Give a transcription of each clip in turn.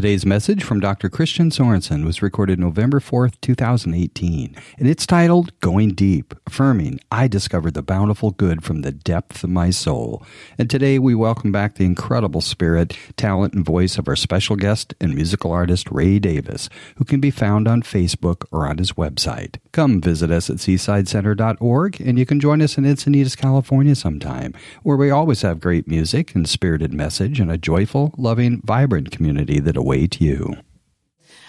Today's message from Dr. Christian Sorensen was recorded November 4th, 2018, and it's titled, Going Deep, Affirming, I Discovered the Bountiful Good from the Depth of My Soul. And today we welcome back the incredible spirit, talent, and voice of our special guest and musical artist Ray Davis, who can be found on Facebook or on his website. Come visit us at seasidecenter.org, and you can join us in Encinitas, California sometime, where we always have great music and spirited message and a joyful, loving, vibrant community that await you.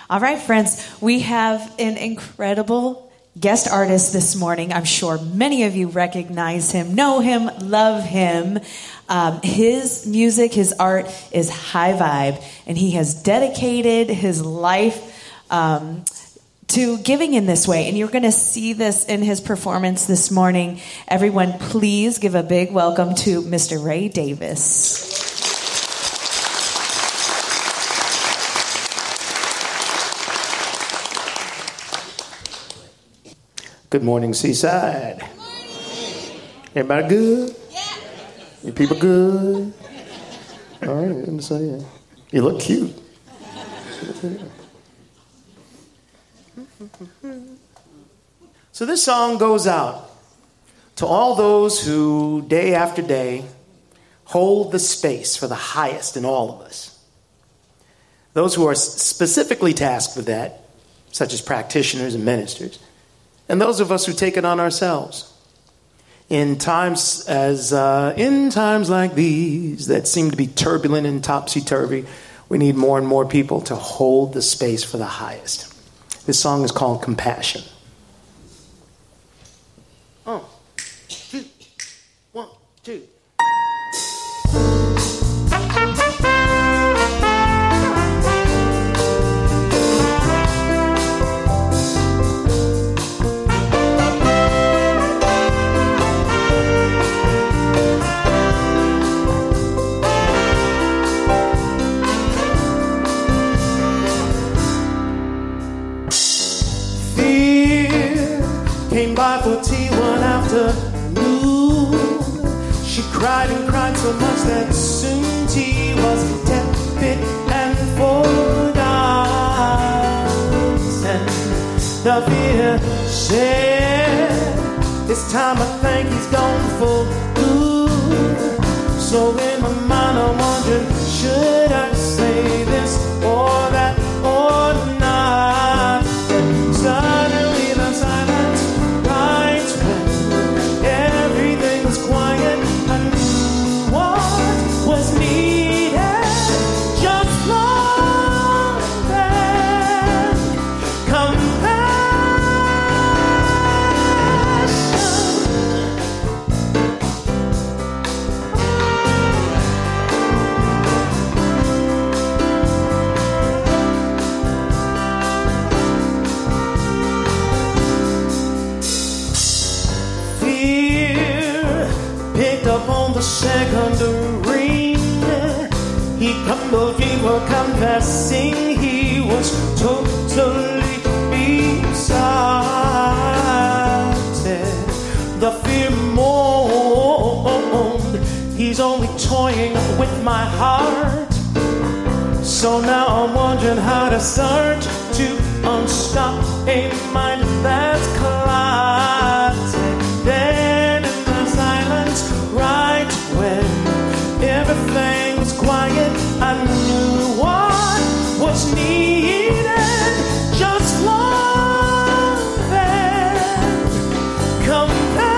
All right, friends, we have an incredible guest artist this morning. I'm sure many of you recognize him, know him, love him. His music, his art is high vibe, and he has dedicated his life to giving in this way. And you're going to see this in his performance this morning. Everyone, please give a big welcome to Mr. Ray Davis. Good morning, Seaside. Good morning. Everybody good? Yeah. You people good? All right, let me say it. You look cute. So this song goes out to all those who, day after day, hold the space for the highest in all of us. Those who are specifically tasked with that, such as practitioners and ministers, and those of us who take it on ourselves. In times like these that seem to be turbulent and topsy-turvy, we need more and more people to hold the space for the highest. This song is called Compassion. 1, 2, 1, 2. Came by for tea one afternoon. She cried and cried so much that soon tea was tepid and forgotten. The fear said, this time I think he's gone for good. So in my mind I'm wondering, should I say this or that or not? And suddenly the silence was needed just long then. Fear picked up on the second ring. He were confessing he was totally besotted. The fear moaned, he's only toying with my heart. So now I'm wondering how to start to unstop a mind that's clouded. Then in the silence, right when everything was quiet, I knew what was needed just long then. Compassion,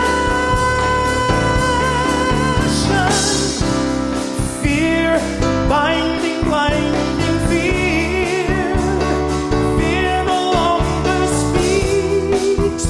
fear, binding, blinding fear. Fear no longer speaks.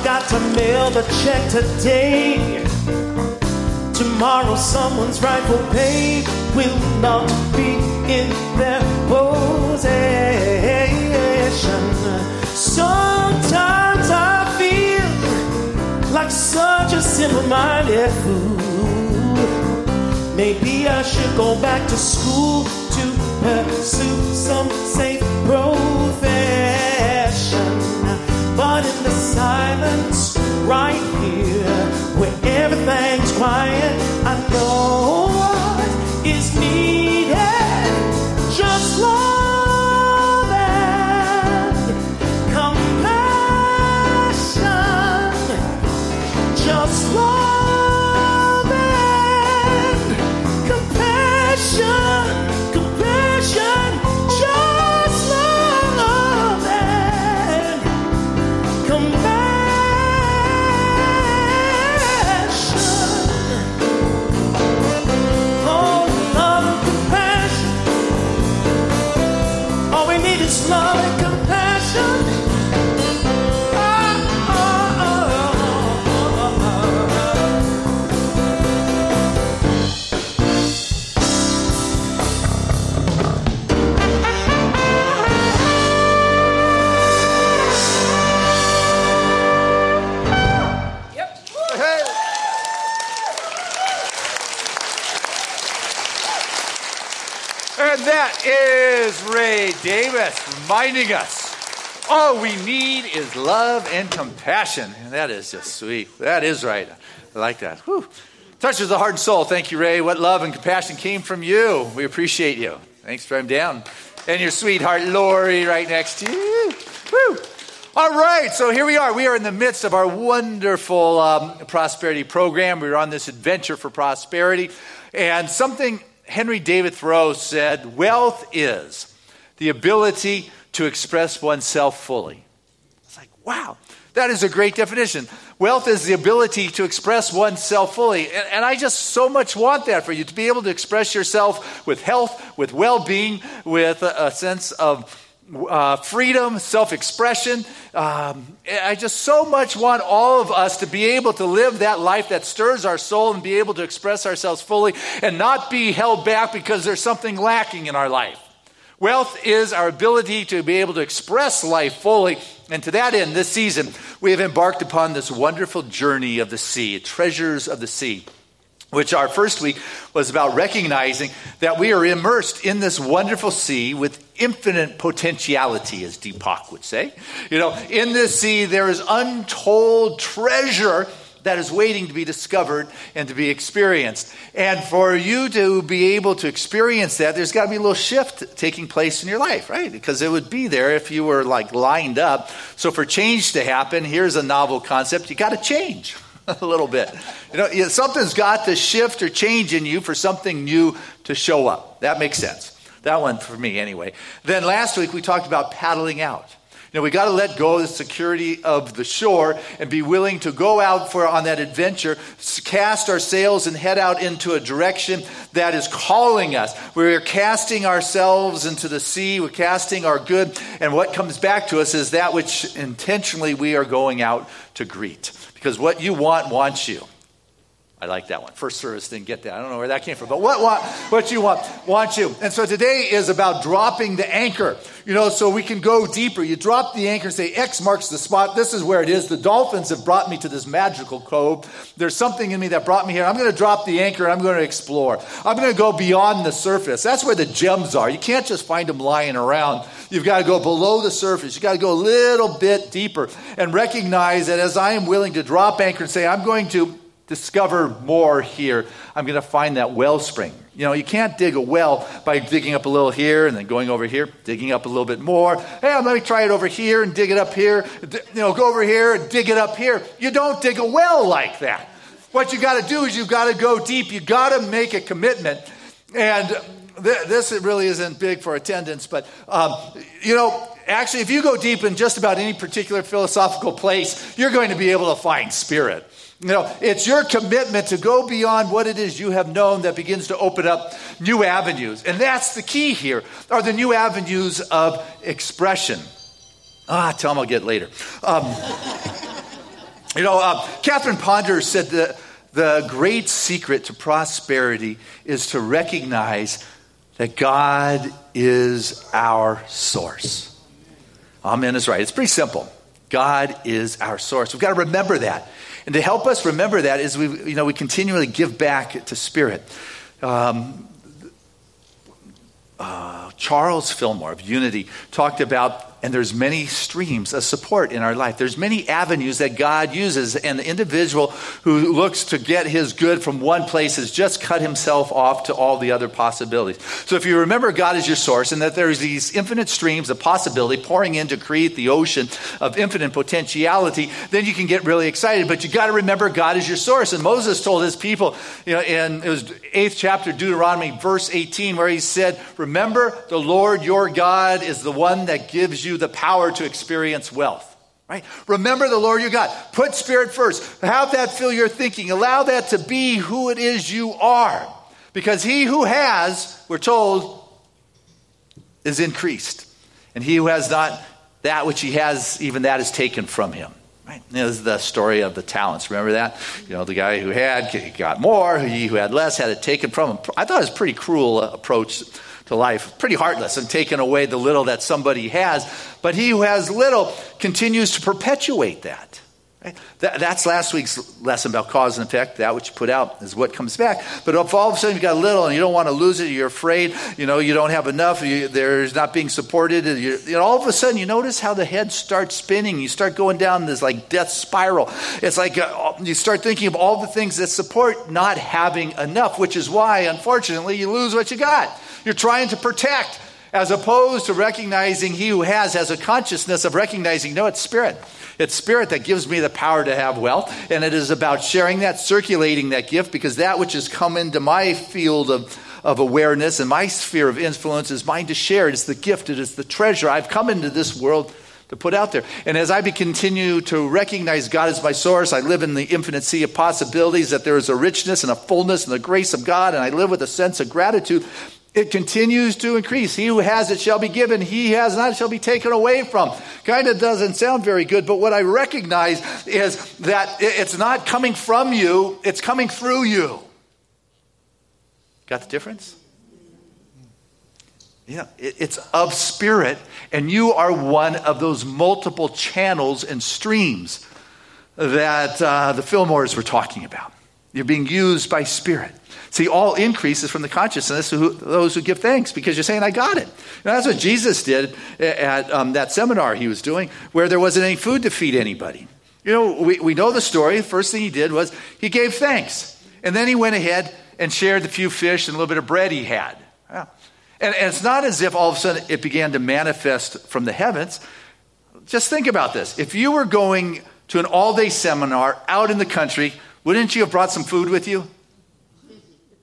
forgot to mail the check today. Tomorrow someone's rightful pay will not be in their possession. Sometimes I feel like such a simple-minded fool. Maybe I should go back to school to pursue some safe profession. But in the silence right here, where everything's quiet, I know what is needed. Just love and compassion. Just love and compassion. Compassion. Just love and compassion. Love and compassion. Yep. Hey. And that is Ray Davis reminding us all we need is love and compassion. And that is just sweet. That is right. I like that. Whew. Touches the heart and soul. Thank you, Ray. What love and compassion came from you. We appreciate you. Thanks for him down. And your sweetheart, Lori, right next to you. Woo. All right, so here we are. We are in the midst of our wonderful prosperity program. We're on this adventure for prosperity. And something Henry David Thoreau said, wealth is the ability to express oneself fully. It's like, wow, that is a great definition. Wealth is the ability to express oneself fully. And I just so much want that for you, to be able to express yourself with health, with well-being, with a sense of freedom, self-expression. I just so much want all of us to be able to live that life that stirs our soul and be able to express ourselves fully and not be held back because there's something lacking in our life. Wealth is our ability to be able to express life fully. And to that end, this season, we have embarked upon this wonderful journey of the sea, treasures of the sea, which our first week was about recognizing that we are immersed in this wonderful sea with infinite potentiality, as Deepak would say. You know, in this sea, there is untold treasure that is waiting to be discovered and to be experienced. And for you to be able to experience that, there's got to be a little shift taking place in your life, right? Because it would be there if you were like lined up. So for change to happen, here's a novel concept. You got to change a little bit. You know, something's got to shift or change in you for something new to show up. That makes sense. That one for me anyway. Then last week we talked about paddling out. You know, we got to let go of the security of the shore and be willing to go out on that adventure, cast our sails and head out into a direction that is calling us. We're casting ourselves into the sea. We're casting our good. And what comes back to us is that which intentionally we are going out to greet. Because what you want wants you. I like that one. First service didn't get that. I don't know where that came from. But what you want wants you. And so today is about dropping the anchor. You know, so we can go deeper. You drop the anchor and say, X marks the spot. This is where it is. The dolphins have brought me to this magical cove. There's something in me that brought me here. I'm going to drop the anchor and I'm going to explore. I'm going to go beyond the surface. That's where the gems are. You can't just find them lying around. You've got to go below the surface. You've got to go a little bit deeper and recognize that as I am willing to drop anchor and say, I'm going to discover more here, I'm going to find that wellspring. You know, you can't dig a well by digging up a little here and then going over here, digging up a little bit more. Hey, let me try it over here and dig it up here. You know, go over here and dig it up here. You don't dig a well like that. What you got to do is you've got to go deep. You got to make a commitment. And this really isn't big for attendance, but you know, actually, if you go deep in just about any particular philosophical place, you're going to be able to find spirit. You know, it's your commitment to go beyond what it is you have known that begins to open up new avenues. And that's the key here, are the new avenues of expression. Tell them I'll get later. Catherine Ponder said that the great secret to prosperity is to recognize that God is our source. Amen is right. It's pretty simple. God is our source. We've got to remember that. And to help us remember that is we continually give back to Spirit. Charles Fillmore of Unity talked about, and there's many streams of support in our life. There's many avenues that God uses, and the individual who looks to get his good from one place has just cut himself off to all the other possibilities. So if you remember God is your source and that there's these infinite streams of possibility pouring in to create the ocean of infinite potentiality, then you can get really excited. But you got to remember God is your source. And Moses told his people, in it was 8th chapter, Deuteronomy, verse 18, where he said, remember the Lord your God is the one that gives you the power to experience wealth. Right? Remember the Lord your God. Put Spirit first. Have that fill your thinking. Allow that to be who it is you are. Because he who has, we're told, is increased. And he who has not that which he has, even that is taken from him. Right? This is the story of the talents. Remember that? The guy who had got more. He who had less had it taken from him. I thought it was a pretty cruel approach to life, pretty heartless, and taking away the little that somebody has. But he who has little continues to perpetuate that. Right? That's last week's lesson about cause and effect. That which you put out is what comes back. But if all of a sudden you've got a little and you don't want to lose it, you're afraid, you don't have enough, there's not being supported, all of a sudden you notice how the head starts spinning. You start going down this like death spiral. It's like you start thinking of all the things that support not having enough, which is why, unfortunately, you lose what you got. You're trying to protect, as opposed to recognizing he who has a consciousness of recognizing, no, it's Spirit. It's Spirit that gives me the power to have wealth. And it is about sharing that, circulating that gift, because that which has come into my field of awareness and my sphere of influence is mine to share. It's the gift. It is the treasure. I've come into this world to put out there. And as I continue to recognize God as my source, I live in the infinite sea of possibilities, that there is a richness and a fullness and the grace of God, and I live with a sense of gratitude. It continues to increase. He who has it shall be given. He who has not shall be taken away from. Kind of doesn't sound very good, but what I recognize is that it's not coming from you, it's coming through you. Got the difference? It's of Spirit, and you are one of those multiple channels and streams that the Fillmores were talking about. You're being used by Spirit. See, all increase is from the consciousness of those who give thanks, because you're saying, I got it. That's what Jesus did at that seminar he was doing, where there wasn't any food to feed anybody. We know the story. The first thing he did was he gave thanks. And then he went ahead and shared the few fish and a little bit of bread he had. Yeah. And it's not as if all of a sudden it began to manifest from the heavens. Just think about this. If you were going to an all-day seminar out in the country, wouldn't you have brought some food with you?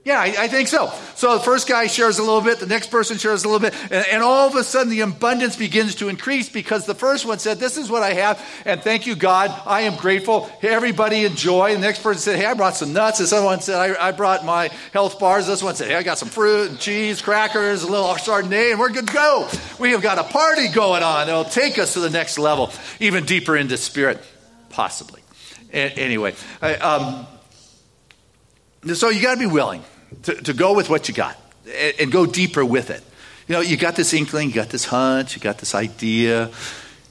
Yeah, I think so. So the first guy shares a little bit, the next person shares a little bit, and all of a sudden the abundance begins to increase, because the first one said, this is what I have, and thank you, God, I am grateful. Everybody enjoy. The next person said, hey, I brought some nuts. This other one said, I brought my health bars. This one said, hey, I got some fruit and cheese, crackers, a little Chardonnay, and we're good to go. We have got a party going on. It'll take us to the next level, even deeper into Spirit, possibly. Anyway, so you got to be willing to go with what you got and go deeper with it. You got this inkling, you got this hunch, you got this idea.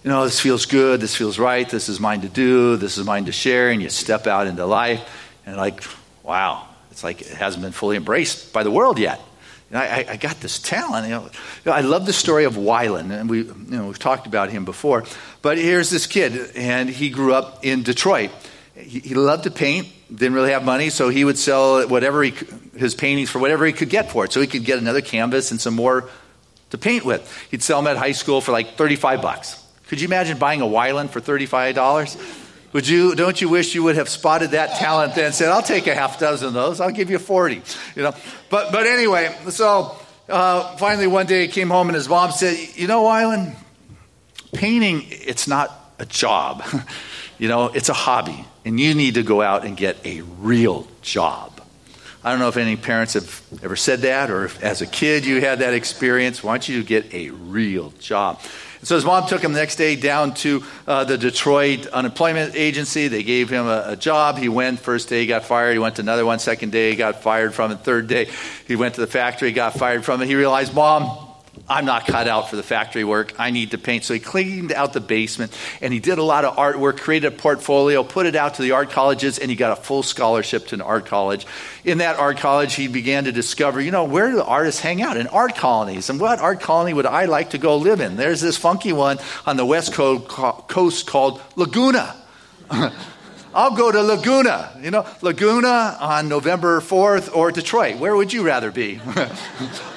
This feels good, this feels right, this is mine to do, this is mine to share, and you step out into life and wow, it's like it hasn't been fully embraced by the world yet. I got this talent. I love the story of Wyland, and we've talked about him before. But here's this kid, and he grew up in Detroit. He loved to paint, didn't really have money, so he would sell his paintings for whatever he could get for it, so he could get another canvas and some more to paint with. He'd sell them at high school for like $35. Could you imagine buying a Wyland for $35? Don't you wish you would have spotted that talent then and said, I'll take a half dozen of those, I'll give you 40. But anyway, so finally one day he came home and his mom said, Wyland, painting, it's not a job. It's a hobby, and you need to go out and get a real job. I don't know if any parents have ever said that, or if as a kid you had that experience. Why don't you get a real job? So his mom took him the next day down to the Detroit unemployment agency. They gave him a job. He went. First day he got fired. He went to another one. Second day he got fired from it. Third day he went to the factory, got fired from it. He realized, Mom, I'm not cut out for the factory work. I need to paint. So he cleaned out the basement, and he did a lot of artwork, created a portfolio, put it out to the art colleges, and he got a full scholarship to an art college. In that art college, he began to discover, where do the artists hang out? In art colonies. And what art colony would I like to go live in? There's this funky one on the West Coast called Laguna. I'll go to Laguna. Laguna on November 4th or Detroit. Where would you rather be?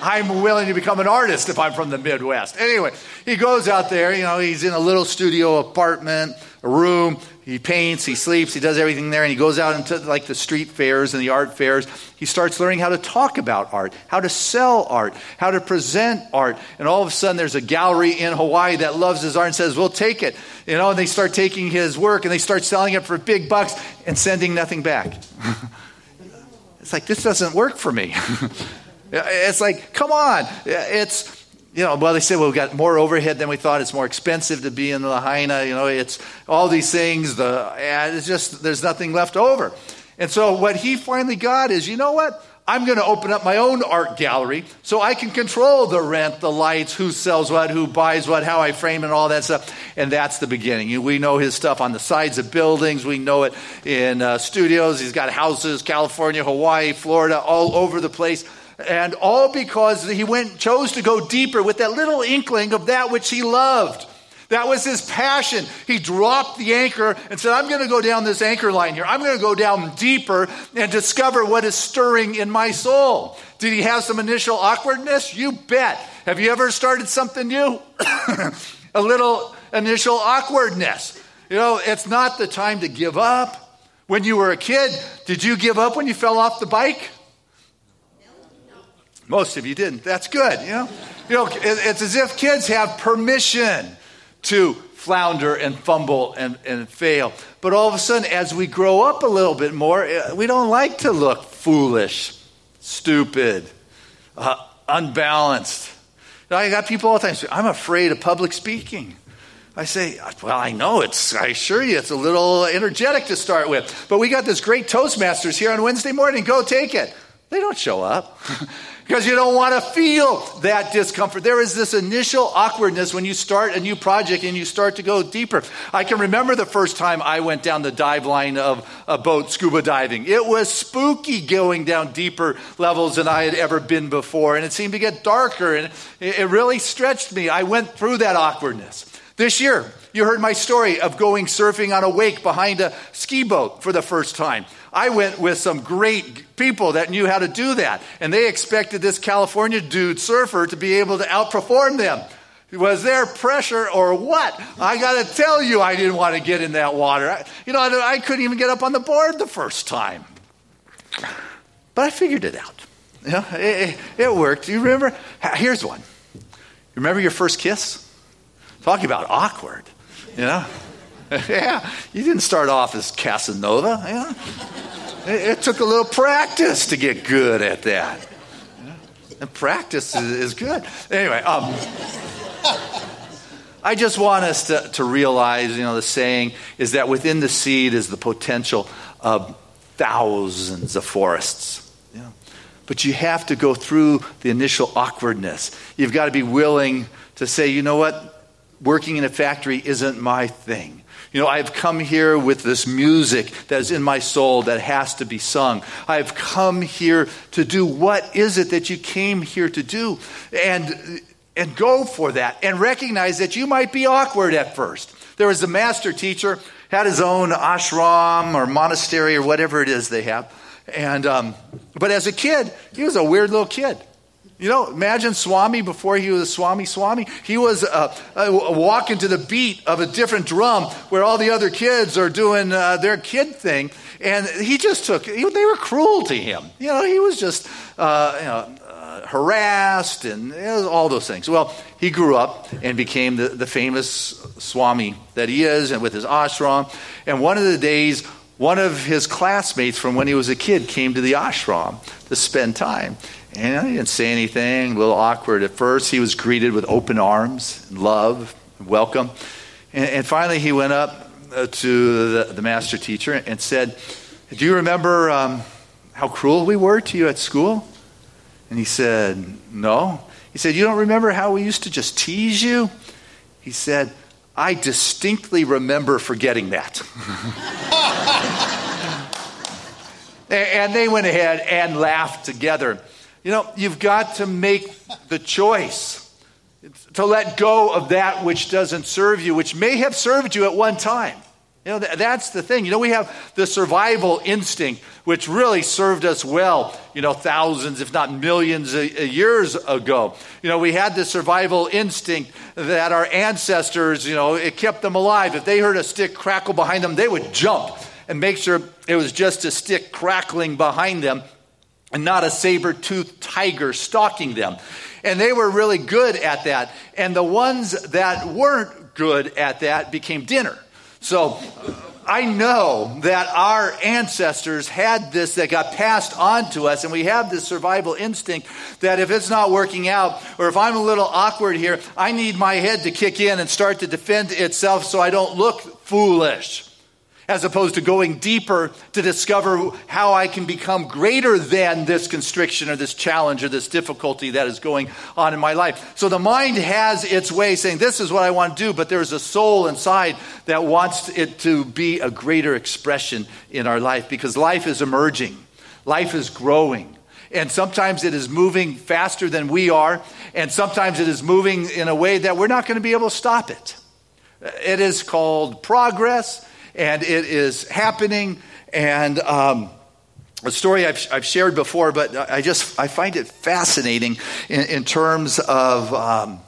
I'm willing to become an artist if I'm from the Midwest. Anyway, he goes out there. He's in a little studio apartment, a room. He paints, he sleeps, he does everything there, and he goes out into like the street fairs and the art fairs. He starts learning how to talk about art, how to sell art, how to present art. And all of a sudden there's a gallery in Hawaii that loves his art and says, we'll take it. And they start taking his work and they start selling it for big bucks and sending nothing back. It's like, this doesn't work for me. It's like, come on. It's... they say, we've got more overhead than we thought. It's more expensive to be in Lahaina. It's all these things. It's just, there's nothing left over. And so what he finally got is, what? I'm going to open up my own art gallery so I can control the rent, the lights, who sells what, who buys what, how I frame and all that stuff. And that's the beginning. We know his stuff on the sides of buildings. We know it in studios. He's got houses, California, Hawaii, Florida, all over the place. And all because he chose to go deeper with that little inkling of that which he loved. That was his passion. He dropped the anchor and said, I'm going to go down this anchor line here. I'm going to go down deeper and discover what is stirring in my soul. Did he have some initial awkwardness? You bet. Have you ever started something new? A little initial awkwardness. It's not the time to give up. When you were a kid, did you give up when you fell off the bike? Most of you didn't. That's good. It's as if kids have permission to flounder and fumble and fail. But all of a sudden, as we grow up a little bit more, we don't like to look foolish, stupid, unbalanced. I got people all the time say, I'm afraid of public speaking. I say, well, I know I assure you it's a little energetic to start with. But we got this great Toastmasters here on Wednesday morning. Go take it. They don't show up. Because you don't want to feel that discomfort. There is this initial awkwardness when you start a new project and you start to go deeper. I can remember the first time I went down the dive line of a boat scuba diving. It was spooky going down deeper levels than I had ever been before. And it seemed to get darker and it really stretched me. I went through that awkwardness. This year, you heard my story of going surfing on a wake behind a ski boat for the first time. I went with some great people that knew how to do that. And they expected this California dude surfer to be able to outperform them. Was there pressure or what? I got to tell you, I didn't want to get in that water. I couldn't even get up on the board the first time. But I figured it out. It worked. You remember? Here's one. You remember your first kiss? Talk about awkward. Yeah, you didn't start off as Casanova. Yeah. It took a little practice to get good at that. And practice is good. Anyway, I just want us to realize, the saying is that within the seed is the potential of thousands of forests. But you have to go through the initial awkwardness. You've got to be willing to say, you know what? Working in a factory isn't my thing. I've come here with this music that is in my soul that has to be sung. I've come here to do what is it that you came here to do? And go for that. And recognize that you might be awkward at first. There was a master teacher, had his own ashram or monastery or whatever it is they have. And but as a kid, he was a weird little kid. Imagine Swami before he was Swami. He was walking to the beat of a different drum where all the other kids are doing their kid thing. And he just they were cruel to him. He was just, harassed and all those things. Well, he grew up and became the famous Swami that he is, and with his ashram. And one of the days, one of his classmates from when he was a kid came to the ashram to spend time. And he didn't say anything, a little awkward at first. He was greeted with open arms and love. welcome. And finally he went up to the master teacher and said, do you remember how cruel we were to you at school? And he said, no. He said, you don't remember how we used to just tease you? He said, I distinctly remember forgetting that. And they went ahead and laughed together. You know, you've got to make the choice to let go of that which doesn't serve you, which may have served you at one time. You know, that's the thing. You know, we have the survival instinct, which really served us well, you know, thousands, if not millions of years ago. You know, we had the survival instinct that our ancestors, you know, it kept them alive. If they heard a stick crackle behind them, they would jump and make sure it was just a stick crackling behind them and not a saber-toothed tiger stalking them. And they were really good at that. And the ones that weren't good at that became dinner. So I know that our ancestors had this that got passed on to us, and we have this survival instinct that if it's not working out, or if I'm a little awkward here, I need my head to kick in and start to defend itself so I don't look foolish, as opposed to going deeper to discover how I can become greater than this constriction or this challenge or this difficulty that is going on in my life. So the mind has its way saying, this is what I want to do, but there's a soul inside that wants it to be a greater expression in our life, because life is emerging. Life is growing. And sometimes it is moving faster than we are, and sometimes it is moving in a way that we're not going to be able to stop it. It is called progress. And it is happening, and a story I've shared before, but I find it fascinating in terms of our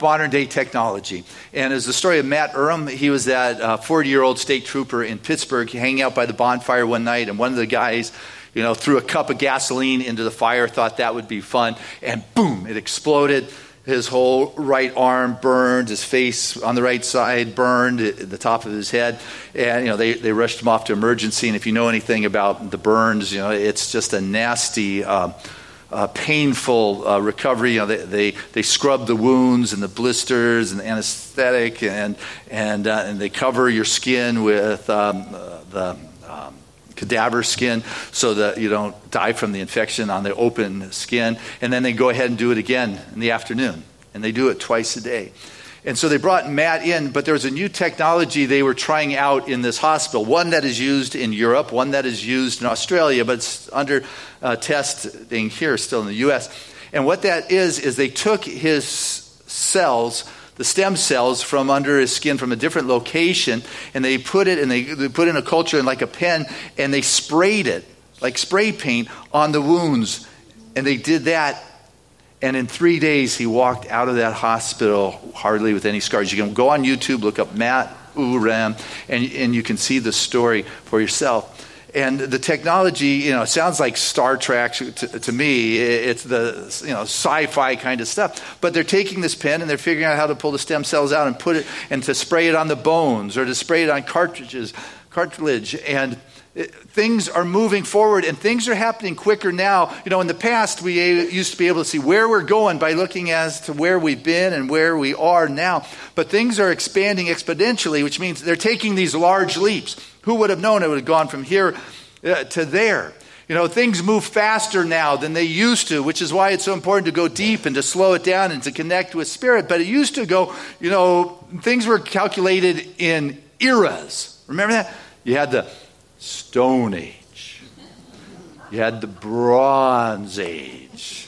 modern day technology. And it's the story of Matt Urim. He was that 40-year-old state trooper in Pittsburgh, hanging out by the bonfire one night, and one of the guys, you know, threw a cup of gasoline into the fire, thought that would be fun, and boom, it exploded. His whole right arm burned, his face on the right side burned, the top of his head. And, you know, they rushed him off to emergency. And if you know anything about the burns, you know, it's just a nasty, painful recovery. You know, they scrub the wounds and the blisters and the anesthetic, and they cover your skin with the cadaver skin so that you don't die from the infection on the open skin. And then they go ahead and do it again in the afternoon. And they do it twice a day. And so they brought Matt in, but there was a new technology they were trying out in this hospital, one that is used in Europe, one that is used in Australia, but it's under testing here still in the U.S. And what that is they took his cells, the stem cells from under his skin from a different location, and they put it they put in a culture in like a pen, and they sprayed it like spray paint on the wounds. And they did that, and in 3 days he walked out of that hospital hardly with any scars. You can go on YouTube, look up Matt Urim, and you can see the story for yourself. And the technology, you know, it sounds like Star Trek to me. It's the, you know, sci-fi kind of stuff. But they're taking this pen and they're figuring out how to pull the stem cells out and put it, and to spray it on the bones or to spray it on cartilage. And things are moving forward, and things are happening quicker now. You know, in the past, we used to be able to see where we're going by looking as to where we've been and where we are now. But things are expanding exponentially, which means they're taking these large leaps. Who would have known it would have gone from here to there? You know, things move faster now than they used to, which is why it's so important to go deep and to slow it down and to connect with spirit. But it used to go, you know, things were calculated in eras. Remember that? You had the Stone Age. You had the Bronze Age.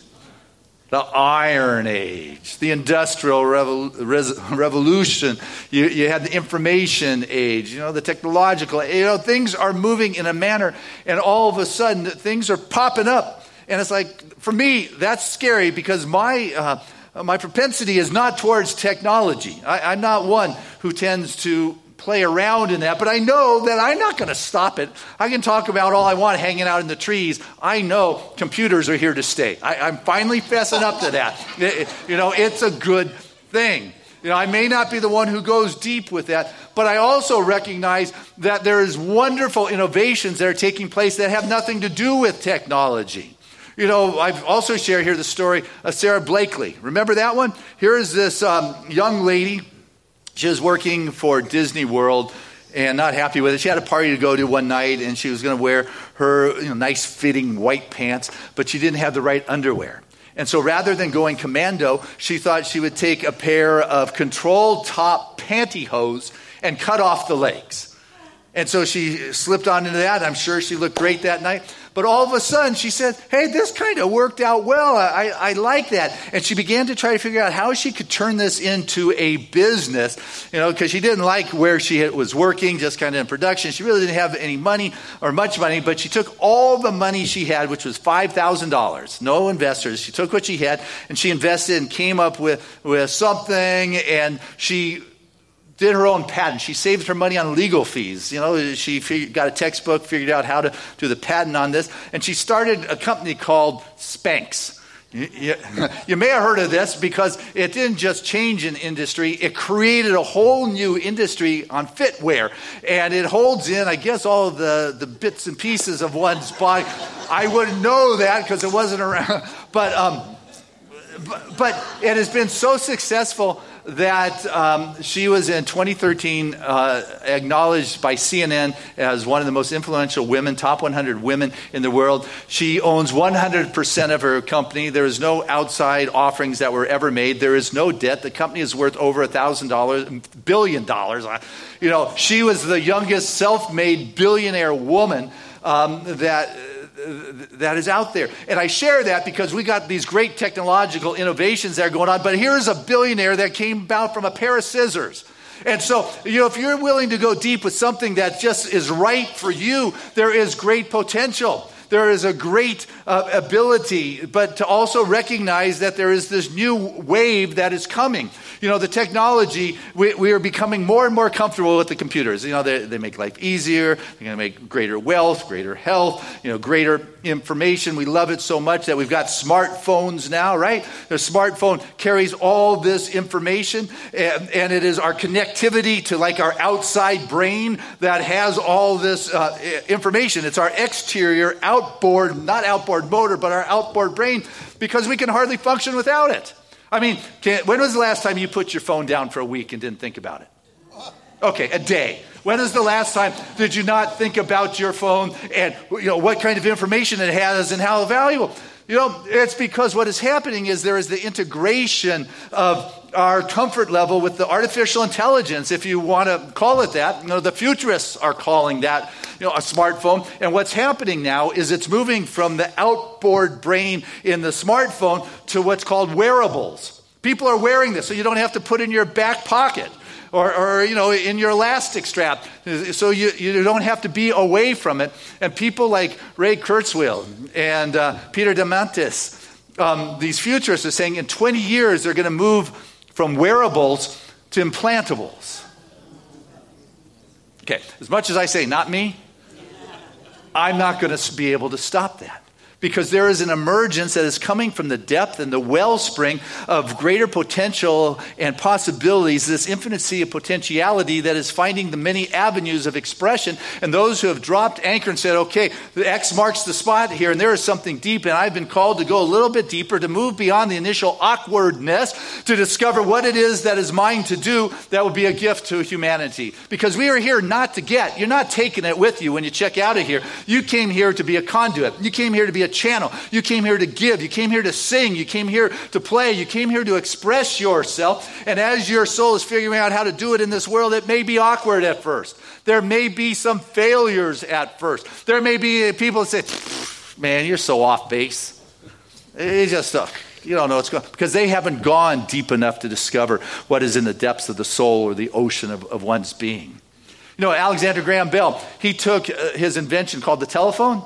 The Iron Age, the Industrial Revolution. You had the Information Age, you know, the technological. You know, things are moving in a manner, and all of a sudden things are popping up. And it's like, for me, that's scary, because my propensity is not towards technology. I'm not one who tends to play around in that, but I know that I'm not going to stop it. I can talk about all I want hanging out in the trees. I know computers are here to stay. I'm finally fessing up to that. You know, it's a good thing. You know, I may not be the one who goes deep with that, but I also recognize that there is wonderful innovations that are taking place that have nothing to do with technology. I've also shared here the story of Sarah Blakely. Remember that one? Here is this young lady. She was working for Disney World and not happy with it. She had a party to go to one night, and she was going to wear her nice fitting white pants, but she didn't have the right underwear. And so rather than going commando, she thought she would take a pair of control top pantyhose and cut off the legs. And so she slipped on into that. I'm sure she looked great that night. But all of a sudden, she said, hey, this kind of worked out well. I like that. And she began to try to figure out how she could turn this into a business, because she didn't like where she was working, just kind of in production. She really didn't have any money or much money, but she took all the money she had, which was $5,000, no investors. She took what she had, and she invested and came up with something, and she did her own patent. She saved her money on legal fees. She got a textbook, figured out how to do the patent on this, and she started a company called Spanx. You may have heard of this because it didn't just change an industry, it created a whole new industry on footwear. And it holds in, I guess, all of the bits and pieces of one's body. I wouldn't know that because it wasn't around. But it has been so successful that she was in 2013 acknowledged by CNN as one of the most influential women, top 100 women in the world. She owns 100% of her company. There is no outside offerings that were ever made. There is no debt. The company is worth over $1 billion. She was the youngest self-made billionaire woman that is out there. And I share that because we got these great technological innovations that are going on, but here's a billionaire that came about from a pair of scissors. And so, if you're willing to go deep with something that just is right for you, there is great potential. There is a great ability, but to also recognize that there is this new wave that is coming. The technology, we are becoming more and more comfortable with the computers. They make life easier. They're going to make greater wealth, greater health, greater information. We love it so much that we've got smartphones now, right? The smartphone carries all this information, and it is our connectivity to like our outside brain that has all this information. It's our exterior not outboard motor, but our outboard brain, because we can hardly function without it. I mean, when was the last time you put your phone down for a week and didn't think about it? Okay, a day. When is the last time did you not think about your phone and what kind of information it has and how valuable? It's because what is happening is there is the integration of our comfort level with the artificial intelligence, if you want to call it that. The futurists are calling that a smartphone. And what's happening now is it's moving from the outboard brain in the smartphone to what's called wearables. People are wearing this so you don't have to put in your back pocket or in your elastic strap, so you don't have to be away from it. And people like Ray Kurzweil and Peter Diamandis, these futurists are saying in 20 years they're going to move from wearables to implantables. Okay, as much as I say, not me, I'm not going to be able to stop that. Because there is an emergence that is coming from the depth and the wellspring of greater potential and possibilities, this infinite sea of potentiality that is finding the many avenues of expression. And those who have dropped anchor and said, okay, the X marks the spot here, and there is something deep, and I've been called to go a little bit deeper, to move beyond the initial awkwardness, to discover what it is that is mine to do that will be a gift to humanity. Because we are here not to get. You're not taking it with you when you check out of here. You came here to be a conduit. You came here to be a channel. You came here to give. You came here to sing. You came here to play. You came here to express yourself. And as your soul is figuring out how to do it in this world, it may be awkward at first. There may be some failures at first. There may be people that say, man, you're so off base. It's just you don't know what's going on. Because they haven't gone deep enough to discover what is in the depths of the soul or the ocean of one's being. Alexander Graham Bell, he took his invention called the telephone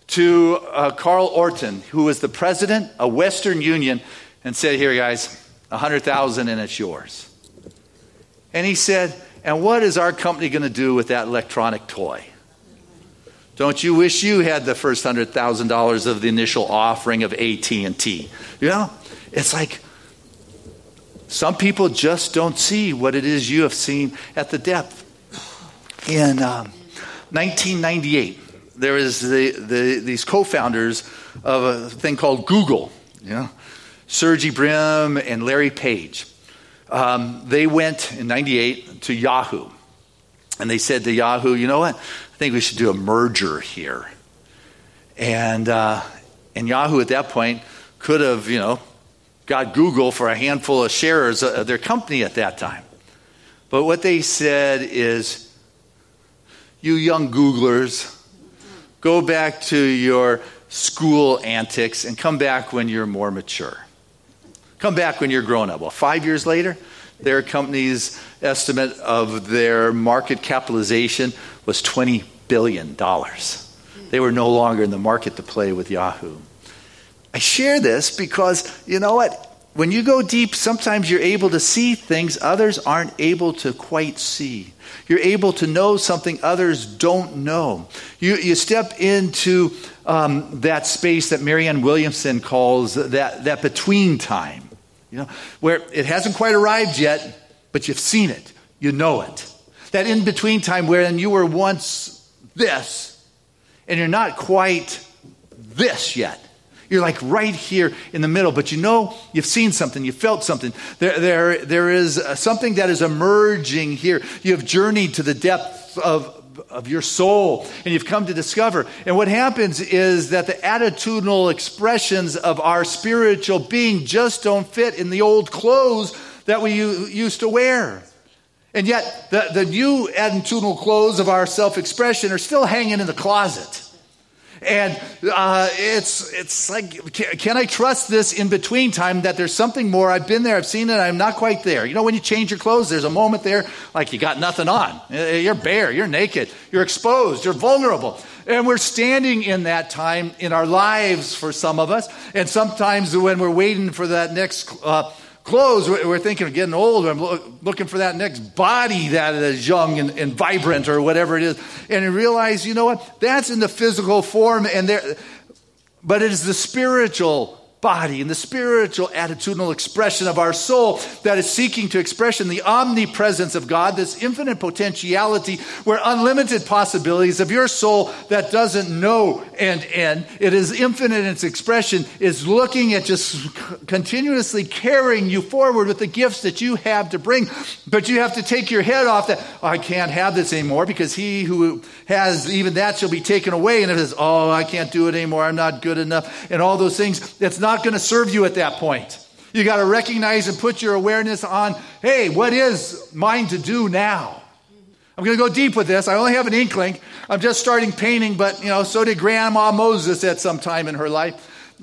to Carl Orton, who was the president of Western Union, and said, here, guys, $100,000 and it's yours. And he said, and what is our company going to do with that electronic toy? Don't you wish you had the first $100,000 of the initial offering of AT&T? It's like some people just don't see what it is you have seen at the depth. In 1998, there is these co-founders of a thing called Google, Sergey Brin and Larry Page. They went in 98 to Yahoo. And they said to Yahoo, you know what? I think we should do a merger here. And Yahoo at that point could have, got Google for a handful of shares of their company at that time. But what they said is, you young Googlers, go back to your school antics and come back when you're more mature. Come back when you're grown up. Well, 5 years later, their company's estimate of their market capitalization was $20 billion. They were no longer in the market to play with Yahoo. I share this because, you know what? When you go deep, sometimes you're able to see things others aren't able to quite see. You're able to know something others don't know. You step into that space that Marianne Williamson calls that between time, where it hasn't quite arrived yet, but you've seen it. You know it. That in between time wherein you were once this, and you're not quite this yet. You're like right here in the middle, but you've seen something, you felt something. There is something that is emerging here. You have journeyed to the depth of your soul, and you've come to discover. And what happens is that the attitudinal expressions of our spiritual being just don't fit in the old clothes that we used to wear. And yet, the new attitudinal clothes of our self-expression are still hanging in the closet. And it's like, can I trust this in between time that there's something more? I've been there, I've seen it, I'm not quite there. When you change your clothes, there's a moment there like you got nothing on. You're bare, you're naked, you're exposed, you're vulnerable. And we're standing in that time in our lives for some of us. And sometimes when we're waiting for that next clothes, we're thinking of getting old. I'm looking for that next body that is young and vibrant or whatever it is. And you realize, that's in the physical form, but it is the spiritual body and the spiritual attitudinal expression of our soul that is seeking to expression the omnipresence of God, this infinite potentiality where unlimited possibilities of your soul that doesn't know and end. It is infinite in its expression, is looking at just continuously carrying you forward with the gifts that you have to bring. But you have to take your head off that, I can't have this anymore because he who has even that shall be taken away. And it says, I can't do it anymore. I'm not good enough. And all those things. It's not going to serve you at that point. You got to recognize and put your awareness on, hey, what is mine to do now? I'm going to go deep with this. I only have an inkling. I'm just starting painting, but so did Grandma Moses at some time in her life.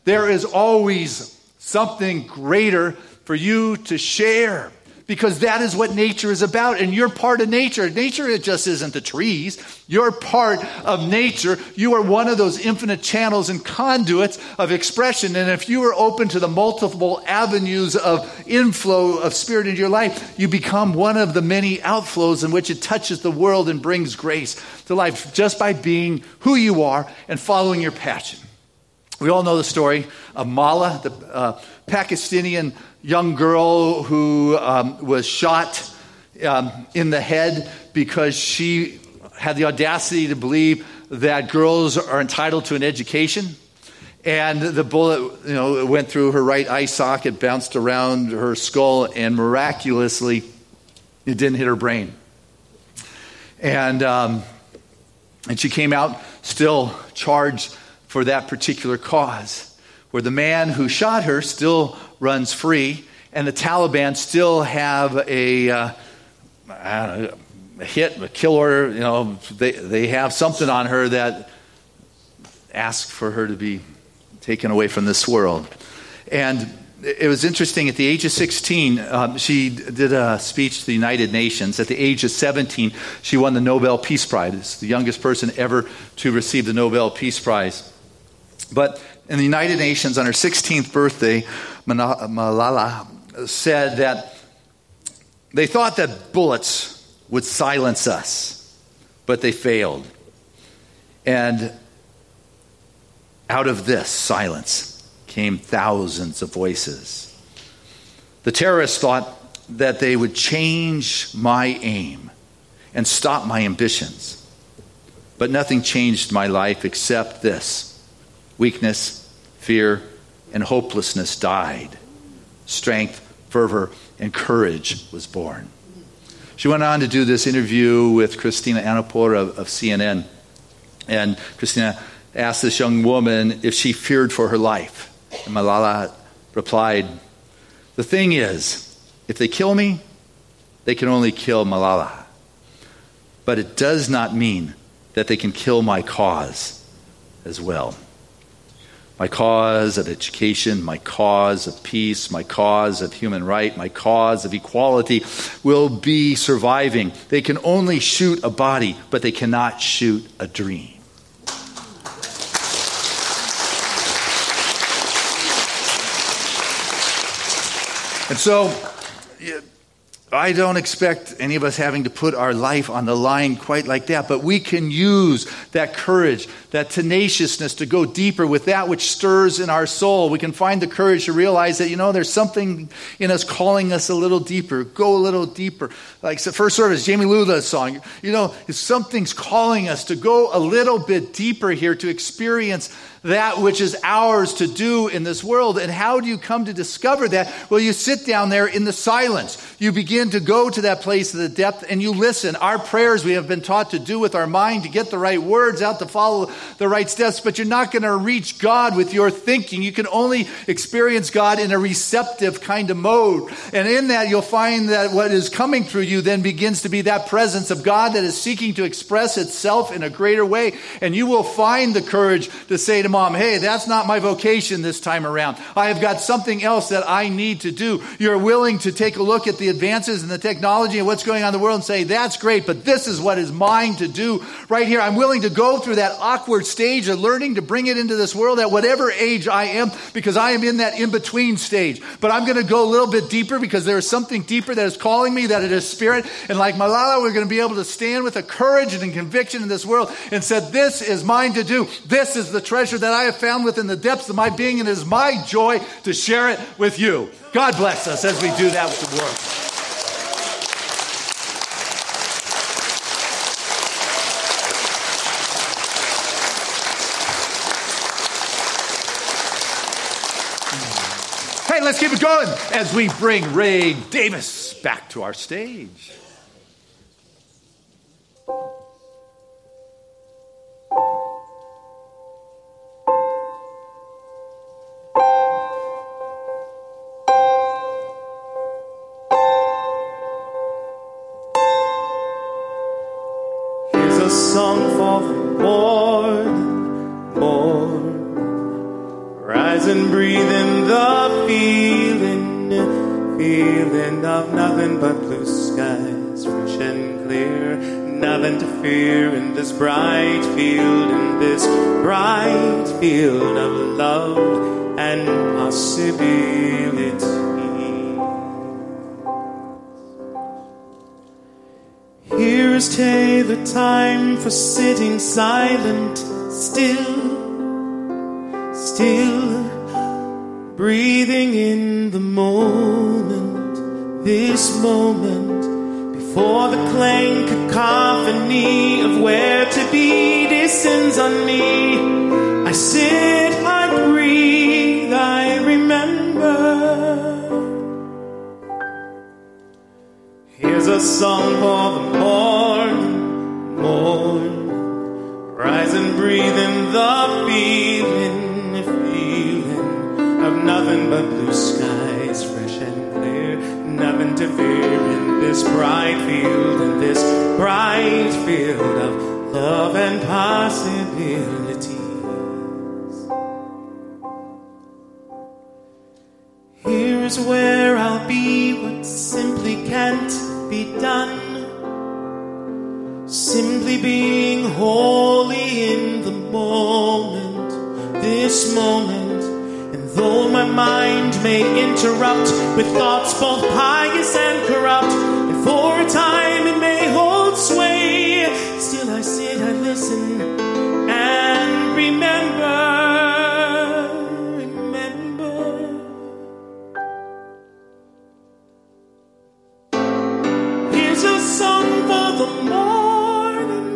There is always something greater for you to share. Because that is what nature is about. And you're part of nature. Nature, it just isn't the trees. You're part of nature. You are one of those infinite channels and conduits of expression. And if you are open to the multiple avenues of inflow of spirit into your life, you become one of the many outflows in which it touches the world and brings grace to life just by being who you are and following your passion. We all know the story of Mala, the Pakistani young girl who was shot in the head because she had the audacity to believe that girls are entitled to an education. And the bullet, went through her right eye socket, bounced around her skull, and miraculously, it didn't hit her brain. And she came out still charged for that particular cause, where the man who shot her still runs free, and the Taliban still have a kill order. They have something on her that asks for her to be taken away from this world. And it was interesting, at the age of 16, she did a speech to the United Nations. At the age of 17, she won the Nobel Peace Prize. It's the youngest person ever to receive the Nobel Peace Prize. But in the United Nations, on her 16th birthday, Malala said that they thought that bullets would silence us, but they failed. And out of this silence came thousands of voices. The terrorists thought that they would change my aim and stop my ambitions. but nothing changed my life except this. Weakness, fear, and hopelessness died. Strength, fervor, and courage was born. She went on to do this interview with Christina Anapor of CNN. And Christina asked this young woman if she feared for her life. And Malala replied, "The thing is, if they kill me, they can only kill Malala. But it does not mean that they can kill my cause as well. My cause of education, my cause of peace, my cause of human right, my cause of equality will be surviving. They can only shoot a body, but they cannot shoot a dream." And so, I don't expect any of us having to put our life on the line quite like that, but we can use that courage, that tenaciousness to go deeper with that which stirs in our soul. We can find the courage to realize that, there's something in us calling us a little deeper. Go a little deeper. Like the first service, Jamie Lula's song, if something's calling us to go a little bit deeper here, to experience that which is ours to do in this world. And how do you come to discover that? Well, you sit down there in the silence. You begin to go to that place of the depth and you listen. Our prayers we have been taught to do with our mind, to get the right words out, to follow the right steps, but you're not going to reach God with your thinking. You can only experience God in a receptive kind of mode. And in that, you'll find that what is coming through you then begins to be that presence of God that is seeking to express itself in a greater way. And you will find the courage to say to Mom, "Hey, that's not my vocation this time around. I have got something else that I need to do." You're willing to take a look at the advances in the technology and what's going on in the world and say, "That's great, but this is what is mine to do right here." I'm willing to go through that awkward stage of learning to bring it into this world at whatever age I am, because I am in that in-between stage. But I'm going to go a little bit deeper because there is something deeper that is calling me, that it is spirit. And like Malala, we're going to be able to stand with a courage and a conviction in this world and said, "This is mine to do. This is the treasure that I have found within the depths of my being, and it is my joy to share it with you." God bless us as we do that with the world. Hey, let's keep it going as we bring Ray Davis back to our stage. Here's a song for the Lord. Rise and breathe in the feeling of nothing but blue skies, fresh and clear, nothing to fear in this bright field, of love and possibility. Here is the time for sitting silent, still, breathing in the moment, this moment, before the clang cacophony of where to be descends on me. I sit, I breathe, I remember. Here's a song for the morn. Rise and breathe in the feeling of nothing but blue skies, fresh and clear, nothing to fear in this bright field, of love and possibilities. Here's where I'll be, what simply can't be done. Simply being holy in the moment, this moment. And though my mind may interrupt with thoughts both pious and corrupt, and for a time it may hold sway, still I sit, I listen, and remember. Here's a song for the morning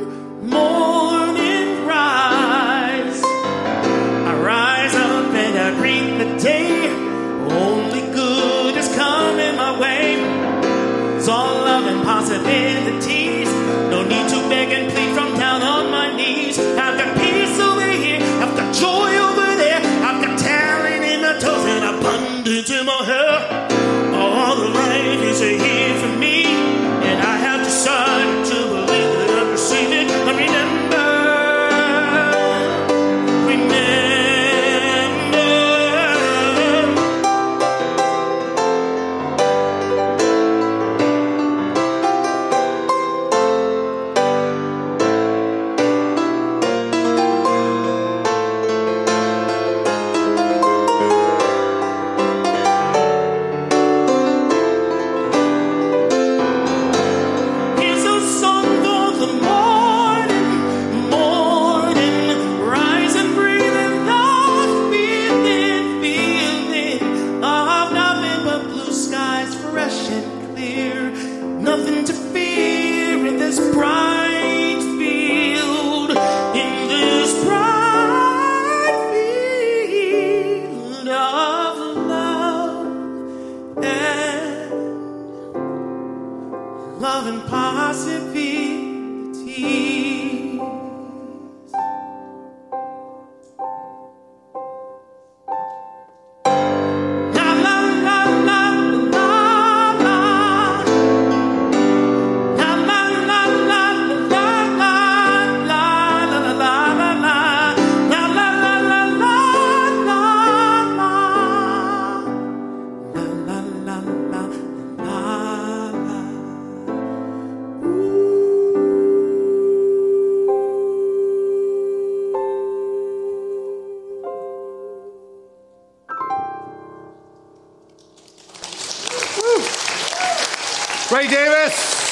Ray Davis.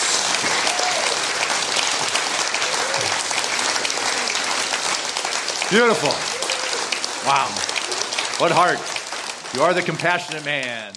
Beautiful. Wow. What heart. You are the compassionate man.